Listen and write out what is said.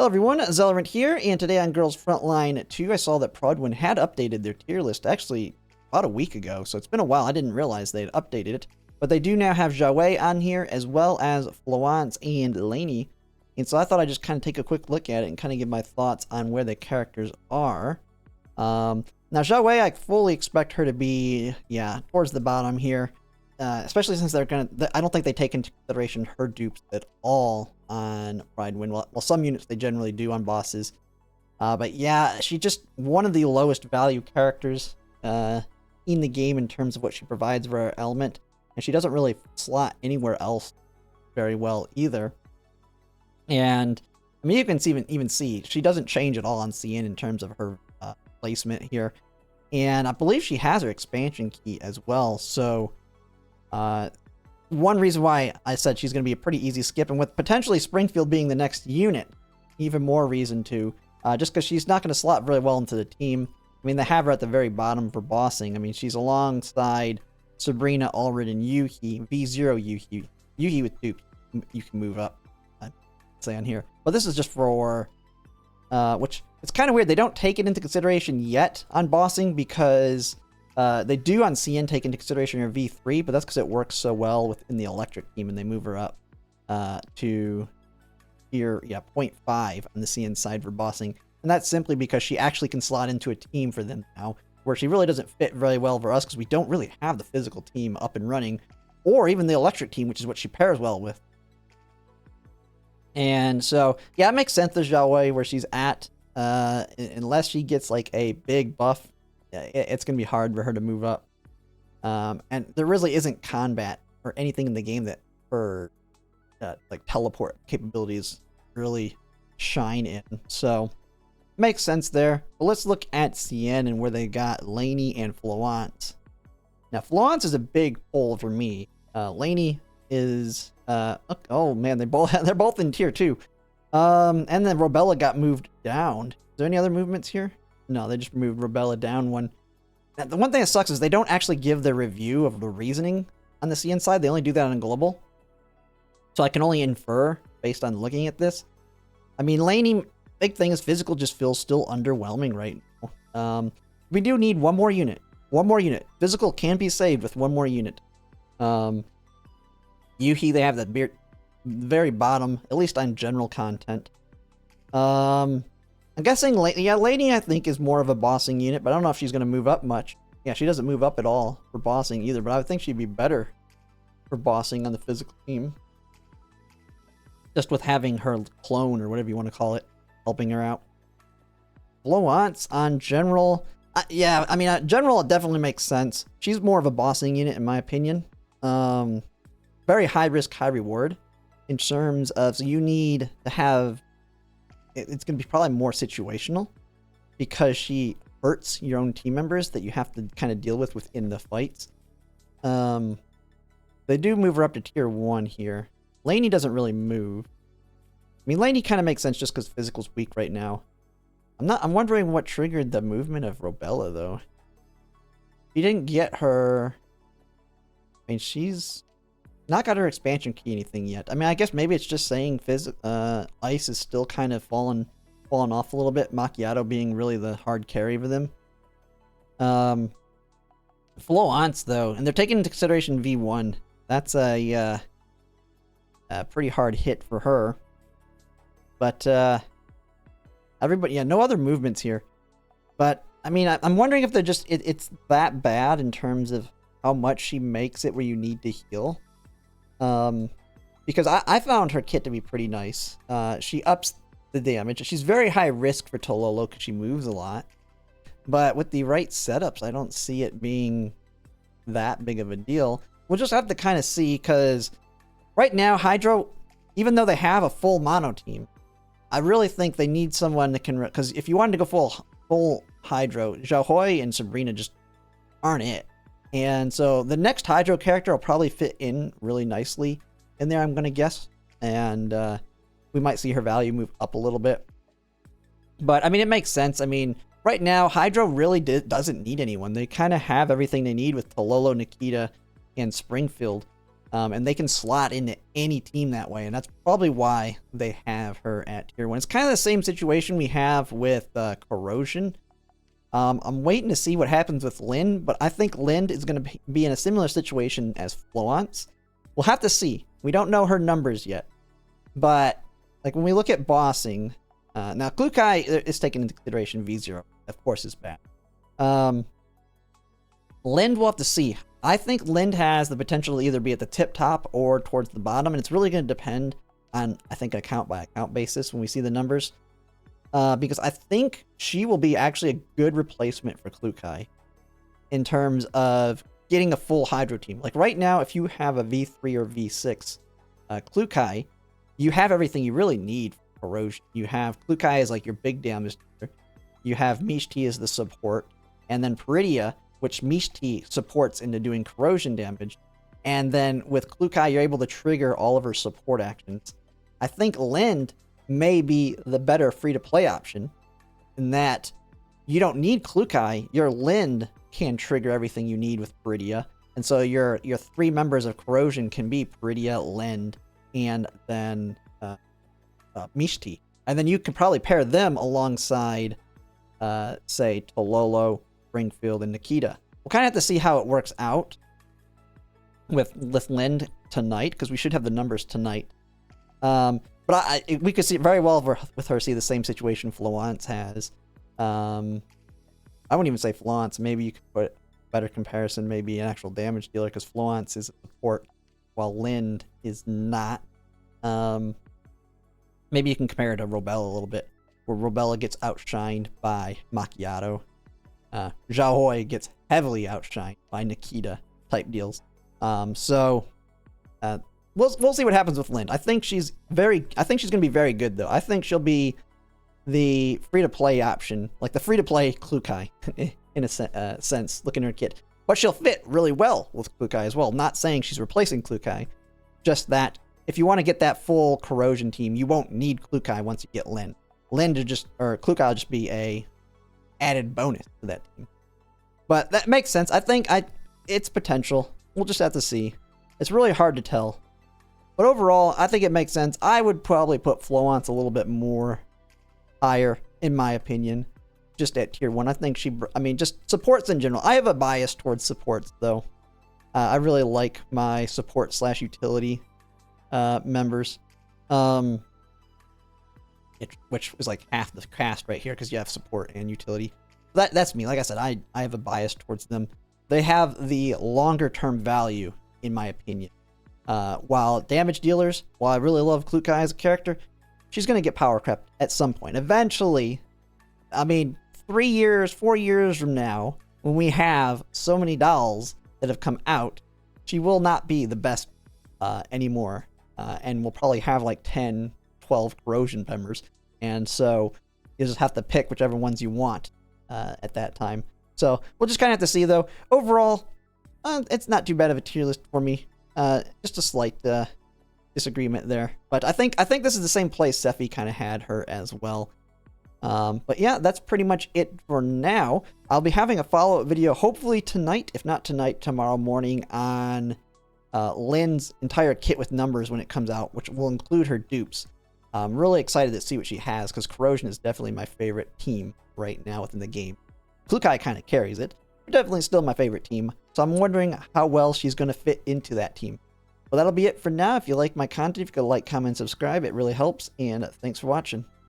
everyone, Zelrant here, and today on Girls Frontline 2, I saw that Prydwen had updated their tier list actually about a week ago, so it's been a while. I didn't realize they'd updated it, but they do now have Xiaowei on here, as well as Florence and Lainie, and so I thought I'd just kind of take a quick look at it and kind of give my thoughts on where the characters are. Now Xiaowei, I fully expect her to be, towards the bottom here, especially since I don't think they take into consideration her dupes at all on Prydwen. Well, some units they generally do on bosses. But yeah, she's just one of the lowest value characters in the game in terms of what she provides for her element. And she doesn't really slot anywhere else very well either. And I mean, you can even see she doesn't change at all on CN in terms of her placement here. And I believe she has her expansion key as well. So one reason why I said she's going to be a pretty easy skip, and with potentially Springfield being the next unit, even more reason to, just because she's not going to slot very well into the team. I mean, they have her at the very bottom for bossing. I mean, she's alongside Sabrina, Ulrid, and Yuhi. V0 Yuhi. Yuhi with dupes, you can move up, I'd say on here. But this is just for, which, it's kind of weird. They don't take it into consideration yet on bossing because they do on CN take into consideration her V3, but that's because it works so well within the electric team, and they move her up to here, 0.5 on the CN side for bossing. And that's simply because she actually can slot into a team for them now, where she really doesn't fit very well for us because we don't really have the physical team up and running, or even the electric team, which is what she pairs well with. And so, yeah, it makes sense to Xiaowei where she's at, unless she gets like a big buff. It's going to be hard for her to move up. And there really isn't combat or anything in the game that her like teleport capabilities really shine in. So makes sense there. But let's look at CN and where they got Lainie and Florence. Now Florence is a big pull for me. Lainie is oh man, they're both in tier 2. And then Robella got moved down. Is there any other movements here? No, they just moved Robella down one. Now, the one thing that sucks is they don't actually give their review of the reasoning on the CN side. They only do that on global. So I can only infer based on looking at this. I mean, Lainie, big thing is physical just feels still underwhelming right now. We do need one more unit. One more unit. Physical can be saved with one more unit. Yuhi, they have that very bottom, at least on general content. I'm guessing, Lainie, I think, is more of a bossing unit, but I don't know if she's going to move up much. Yeah, she doesn't move up at all for bossing either, but I would think she'd be better for bossing on the physical team. Just with having her clone, or whatever you want to call it, helping her out. Florence on general, general it definitely makes sense. She's more of a bossing unit, in my opinion. Very high risk, high reward in terms of, so you need to have, it's going to be probably more situational because she hurts your own team members that you have to kind of deal with within the fights. They do move her up to tier 1 here. Lainie doesn't really move. I mean, Lainie kind of makes sense just because physical's weak right now. I'm wondering what triggered the movement of Robella, though. She didn't get her, I mean, she's not got her expansion key anything yet. I mean, I guess maybe it's just saying Ice is still kind of falling off a little bit. Macchiato being really the hard carry for them. Florence, though, and they're taking into consideration V1. That's a pretty hard hit for her. But everybody, no other movements here. But I mean, I'm wondering if they're just it's that bad in terms of how much she makes it where you need to heal. Because I found her kit to be pretty nice. She ups the damage. She's very high risk for Tololo because she moves a lot. But with the right setups, I don't see it being that big of a deal. We'll just have to kind of see, because right now, Hydro, even though they have a full mono team, I really think they need someone that can, because if you wanted to go full Hydro, Xiaowei and Sabrina just aren't it. And so the next Hydro character will probably fit in really nicely in there, I'm going to guess. And we might see her value move up a little bit. But, I mean, it makes sense. I mean, right now, Hydro really doesn't need anyone. They kind of have everything they need with Tololo, Nikita, and Springfield. And they can slot into any team that way, and that's probably why they have her at tier 1. It's kind of the same situation we have with Corrosion. I'm waiting to see what happens with Lind, but I think Lind is going to be in a similar situation as Florence. We'll have to see. We don't know her numbers yet. But like when we look at bossing, now Klukai is taken into consideration. V0, of course, is bad. Lind, we'll have to see. I think Lind has the potential to either be at the tip top or towards the bottom, and it's really going to depend on, I think, account by account basis when we see the numbers. Because I think she will be actually a good replacement for Klukai in terms of getting a full Hydro team. Like right now, if you have a V3 or V6 Klukai, you have everything you really need for Corrosion. You have Klukai as like your big damage dealer. You have Mishti as the support, and then Prydwen, which Mishti supports into doing corrosion damage. And then with Klukai, you're able to trigger all of her support actions. I think Lind may be the better free-to-play option in that you don't need Klukai. Your Lind can trigger everything you need with Prydwen. And so your 3 members of Corrosion can be Prydwen, Lind, and then Mishti. And then you can probably pair them alongside, say, Tololo, Springfield, and Nikita. We'll kind of have to see how it works out with Lind tonight, because we should have the numbers tonight. But we could see very well with her see the same situation Florence has. I wouldn't even say Florence. Maybe you could put a better comparison, maybe an actual damage dealer, because Florence is a support while Lind is not. Maybe you can compare it to Robella a little bit, where Robella gets outshined by Macchiato. Xiaohui gets heavily outshined by Nikita type deals. We'll see what happens with Lind. I think she's going to be very good though. I think she'll be the free-to-play option, like the free-to-play Klukai in a sense, looking at her kit. But she'll fit really well with Klukai as well. Not saying she's replacing Klukai, just that if you want to get that full Corrosion team, you won't need Klukai once you get Lind. Klukai will just be a added bonus to that team. But that makes sense. I think it's potential. We'll just have to see. It's really hard to tell. But overall, I think it makes sense. I would probably put Florence a little bit more higher, in my opinion, just at tier 1. I think just supports in general. I have a bias towards supports, though. I really like my support / utility members. Which is like half the cast right here, because you have support and utility. That's me. Like I said, I have a bias towards them. They have the longer term value, in my opinion. While damage dealers, while I really love Klukai as a character, she's going to get power crept at some point. Eventually, 3 years, 4 years from now, when we have so many dolls that have come out, she will not be the best anymore. And we'll probably have like 10, 12 Corrosion members. And so you just have to pick whichever ones you want at that time. So we'll just kind of have to see, though. Overall, it's not too bad of a tier list for me. Just a slight disagreement there. But I think this is the same place Sephi kind of had her as well. But yeah, that's pretty much it for now. I'll be having a follow-up video hopefully tonight, if not tonight, tomorrow morning on Lind's entire kit with numbers when it comes out, which will include her dupes. I'm really excited to see what she has, because Corrosion is definitely my favorite team right now within the game. Klukai kind of carries it, but definitely still my favorite team. So I'm wondering how well she's going to fit into that team. Well, that'll be it for now. If you like my content, if you could like, comment, subscribe, it really helps. And thanks for watching.